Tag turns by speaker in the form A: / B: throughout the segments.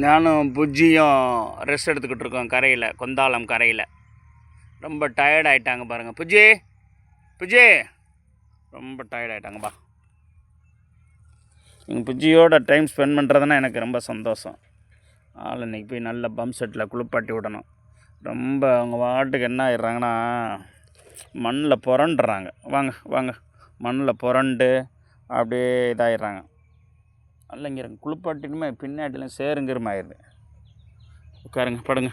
A: நானும் புஜ்ஜியும் ரெஸ்ட் எடுத்துக்கிட்டு இருக்கோம் கரையில், கொந்தாளம் கரையில். ரொம்ப டயர்ட் ஆகிட்டாங்க பாருங்கள். புஜ்ஜி புஜ்ஜி ரொம்ப டயர்ட் ஆகிட்டாங்கப்பா. எங்கள் புஜ்ஜியோட டைம் ஸ்பெண்ட் பண்ணுறதுனா எனக்கு ரொம்ப சந்தோஷம். ஆள் இன்றைக்கி போய் நல்ல பம்ப் செட்டில் குளிப்பாட்டி விடணும். ரொம்ப அவங்க வாட்டுக்கு என்ன ஆயிடுறாங்கன்னா மண்ணில் புரண்டுறாங்க. வாங்க வாங்க, மண்ணில் புரண்டு அப்படியே இதாகிடுறாங்க. இல்லைங்க குளிப்பாட்டினுமே பின்னாடிலாம் சேருங்கிருமா ஆயிடுது. உட்காருங்க, படுங்க.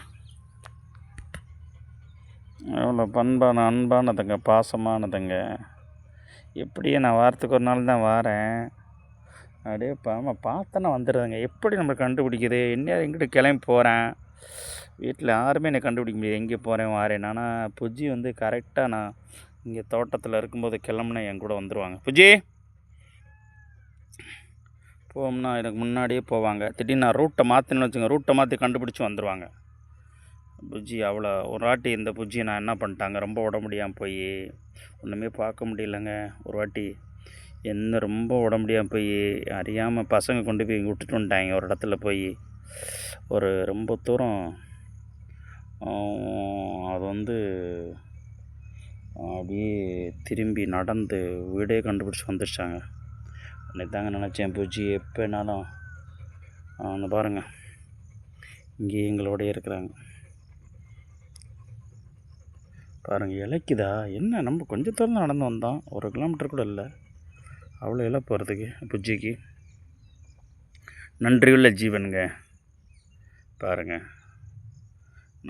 A: எவ்வளோ பண்பான அன்பானதுங்க, பாசமானதுங்க. எப்படியே நான் வாரத்துக்கு ஒரு நாள் தான் வாரேன். அப்படியே பார்த்தோன்னா வந்துடுதுங்க. எப்படி நம்ம கண்டுபிடிக்குது? என்ன எங்கிட்ட கிளம்பி போகிறேன், வீட்டில் யாருமே என்னை கண்டுபிடிக்க முடியாது எங்கே போகிறேன் வாரேன். ஆனால் புஜ்ஜி வந்து கரெக்டாக நான் இங்கே தோட்டத்தில் இருக்கும்போது கிளம்புனா என் கூட வந்துடுவாங்க. புஜ்ஜி போகும்னா எனக்கு முன்னாடியே போவாங்க. திடீர்னு நான் ரூட்டை மாற்றினு வச்சுங்க, ரூட்டை மாற்றி கண்டுபிடிச்சி வந்துடுவாங்க. புஜ்ஜி அவ்வளோ ஒரு வாட்டி இந்த புஜ்ஜியை நான் என்ன பண்ணிட்டாங்க, ரொம்ப உடம்பு முடியாமல் போய் ஒன்றுமே பார்க்க முடியலங்க. ஒரு வாட்டி என்ன ரொம்ப உடம்பு முடியாமல் போய் அறியாமல் பசங்க கொண்டு போய் விட்டுட்டு வந்துட்டாங்க ஒரு இடத்துல போய். ஒரு ரொம்ப தூரம் அது வந்து அப்படியே திரும்பி நடந்து வீடே கண்டுபிடிச்சி வந்துடுச்சாங்க. அன்றைக்கி தாங்க நினச்சேன் புஜ்ஜி எப்போனாலும் அந்த பாருங்கள் இங்கே எங்களோடய இருக்கிறாங்க பாருங்கள். இலைக்குதா என்ன? நம்ம கொஞ்சம் தூரம் நடந்து வந்தோம், 1 கிலோமீட்டர் கூட இல்லை. அவ்வளோ இலை போகிறதுக்கு புஜ்ஜிக்கு. நன்றியுள்ள ஜீவனுங்க. பாருங்கள்,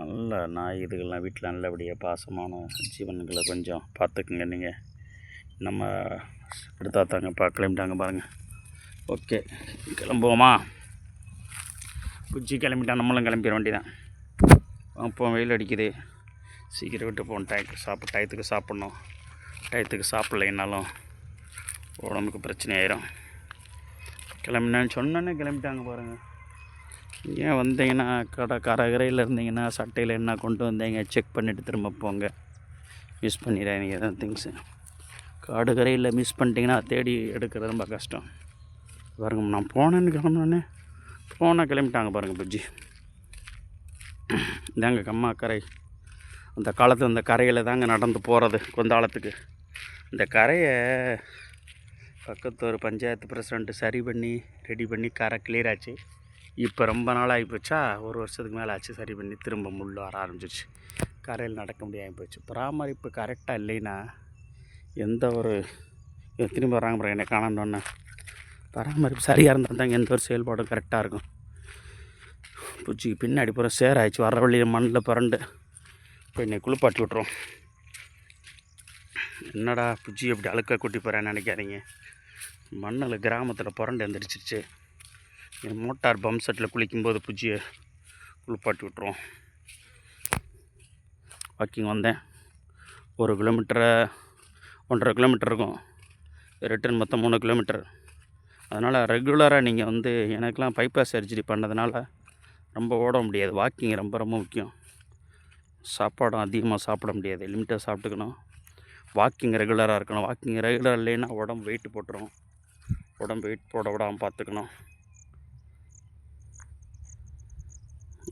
A: நல்ல நாய் இதுகள்லாம் வீட்டில் நல்லபடியாக பாசமான ஜீவன்களை கொஞ்சம் பார்த்துக்குங்க. நீங்கள் நம்ம எடுத்தாத்தாங்க கிளம்பிட்டாங்க பாருங்கள். ஓகே, கிளம்புவோமா? புஜ்ஜி கிளம்பிட்டா நம்மளும் கிளம்பிட வேண்டியதான். அப்போ வெயில் அடிக்குது, சீக்கிரம் விட்டு போகணும். டயத்துக்கு சாப்பிட்ணும். டயத்துக்கு சாப்பிட்லைன்னாலும் உடம்புக்கு பிரச்சனை ஆயிரும். கிளம்பினான்னு சொன்னோன்னே கிளம்பிட்டாங்க பாருங்கள். ஏன் வந்தீங்கன்னா கரையில் இருந்தீங்கன்னா சட்டையில் என்ன கொண்டு வந்தீங்க செக் பண்ணிவிட்டு திரும்ப போங்க. மிஸ் பண்ணிடாதீங்க தான் திங்ஸு. காடு கரையில் மிஸ் பண்ணிட்டீங்கன்னா தேடி எடுக்கிறது ரொம்ப கஷ்டம். பாருங்க, நான் போனேன்னு கிளம்புனோன்னே கிளம்பிட்டாங்க பாருங்கள் புஜ்ஜி. இதாங்க கம்மா கரை. அந்த காலத்தில் அந்த கரையில் தாங்க நடந்து போகிறது கொந்தாளத்துக்கு. இந்த கரையை பக்கத்து ஒரு பஞ்சாயத்து பிரசிடெண்ட்டு சரி பண்ணி ரெடி பண்ணி கரை கிளியர் ஆச்சு. இப்போ ரொம்ப நாள் ஆகி போச்சா, 1 வருஷத்துக்கு மேலே ஆச்சு சரி பண்ணி. திரும்ப முள் வர ஆரம்பிச்சிச்சு, கரையில் நடக்க முடியாமல் போச்சு. பராமரிப்பு கரெக்டாக இல்லைன்னா எந்த ஒரு திரும்ப வராங்க பாருங்க என்னை காணணுன்னு. பராமரிப்பு சரியாக இருந்தால் தாங்க எந்த ஒரு செயல்பாடும் கரெக்டாக இருக்கும். பூச்சிக்கு பின்னாடி பூரா சேராயிடுச்சு. வர வழியில் மண்ணில் புரண்டு இப்போ என்னை குளிப்பாட்டி விட்ருவோம். என்னடா புஜ்ஜி எப்படி அழுக்க கூட்டி போகிறேன்னு நினைக்காதீங்க. மண்ணில் கிராமத்தில் புரண்டு எந்திரிச்சிருச்சு. மோட்டார் பம்ப் செட்டில் குளிக்கும்போது புஜ்ஜியை குளிப்பாட்டி விட்ருவோம். வாக்கிங் வந்தேன். 1 கிலோமீட்டரை 1.5 கிலோமீட்டர் இருக்கும். ரிட்டர்ன் மொத்தம் 3 கிலோமீட்டர். அதனால் ரெகுலராக நீங்கள் வந்து எனக்கெலாம் பைபாஸ் சர்ஜரி பண்ணதுனால ரொம்ப ஓட முடியாது. வாக்கிங் ரொம்ப ரொம்ப முக்கியம். சாப்பாடும் அதிகமாக சாப்பிட முடியாது, லிமிட்டாக சாப்பிட்டுக்கணும். வாக்கிங் ரெகுலராக இருக்கணும். வாக்கிங் ரெகுலர் இல்லைன்னா உடம்பு வெயிட் போட்டுரும். உடம்பு வெயிட் போட விடாமல் பார்த்துக்கணும்.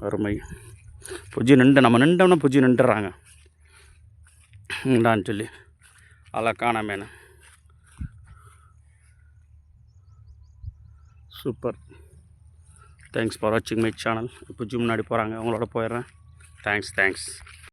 A: அருமை. புஜ்ஜி நம்ம நின்றோம்னா புஜ்ஜி நின்றுறாங்க டான்னு சொல்லி அதெல்லாம் காணாமேனு. சூப்பர். தேங்க்ஸ் ஃபார் வாட்சிங் மை சேனல். புஜ்ஜி முன்னாடி போகிறாங்க, அவங்களோட போயிடுறேன். தேங்க்ஸ்.